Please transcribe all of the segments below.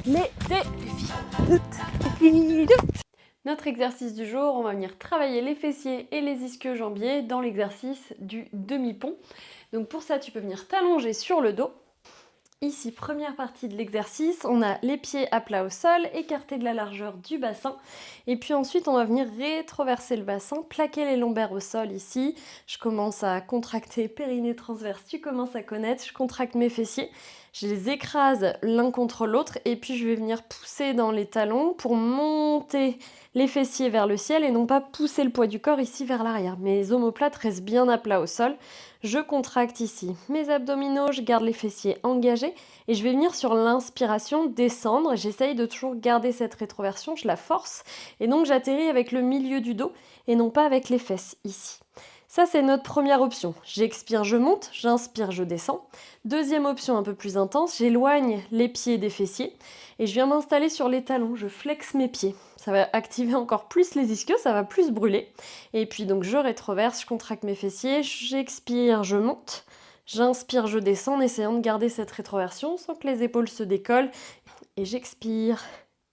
Les défis. Notre exercice du jour, on va venir travailler les fessiers et les ischio-jambiers dans l'exercice du demi-pont. Donc pour ça, tu peux venir t'allonger sur le dos. Ici, première partie de l'exercice, on a les pieds à plat au sol, écartés de la largeur du bassin. Et puis ensuite, on va venir rétroverser le bassin, plaquer les lombaires au sol ici. Je commence à contracter périnée transverse, tu commences à connaître, je contracte mes fessiers. Je les écrase l'un contre l'autre et puis je vais venir pousser dans les talons pour monter les fessiers vers le ciel et non pas pousser le poids du corps ici vers l'arrière. Mes omoplates restent bien à plat au sol. Je contracte ici mes abdominaux, je garde les fessiers engagés et je vais venir sur l'inspiration descendre. J'essaye de toujours garder cette rétroversion, je la force et donc j'atterris avec le milieu du dos et non pas avec les fesses ici. Ça, c'est notre première option. J'expire, je monte, j'inspire, je descends. Deuxième option un peu plus intense, j'éloigne les pieds des fessiers et je viens m'installer sur les talons, je flexe mes pieds. Ça va activer encore plus les ischios, ça va plus brûler. Et puis donc je rétroverse, je contracte mes fessiers, j'expire, je monte, j'inspire, je descends en essayant de garder cette rétroversion sans que les épaules se décollent. Et j'expire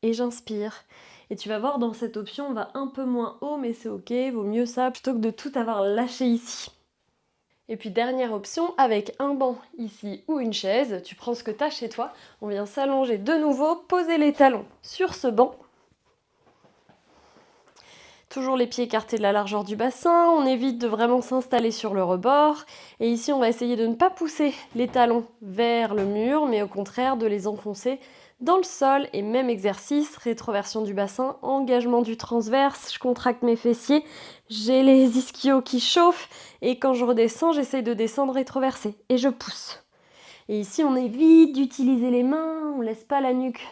et j'inspire. Et tu vas voir, dans cette option, on va un peu moins haut, mais c'est ok, vaut mieux ça plutôt que de tout avoir lâché ici. Et puis dernière option, avec un banc ici ou une chaise, tu prends ce que tu as chez toi, on vient s'allonger de nouveau, poser les talons sur ce banc. Toujours les pieds écartés de la largeur du bassin, on évite de vraiment s'installer sur le rebord. Et ici, on va essayer de ne pas pousser les talons vers le mur, mais au contraire de les enfoncer dans le sol. Et même exercice, rétroversion du bassin, engagement du transverse, je contracte mes fessiers, j'ai les ischios qui chauffent. Et quand je redescends, j'essaye de descendre rétroversé et je pousse. Et ici, on évite d'utiliser les mains, on ne laisse pas la nuque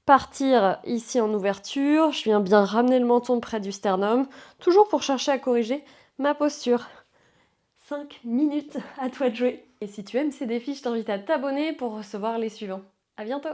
partir ici en ouverture. Je viens bien ramener le menton près du sternum, toujours pour chercher à corriger ma posture. 5 minutes, à toi de jouer. Et si tu aimes ces défis, je t'invite à t'abonner pour recevoir les suivants. À bientôt!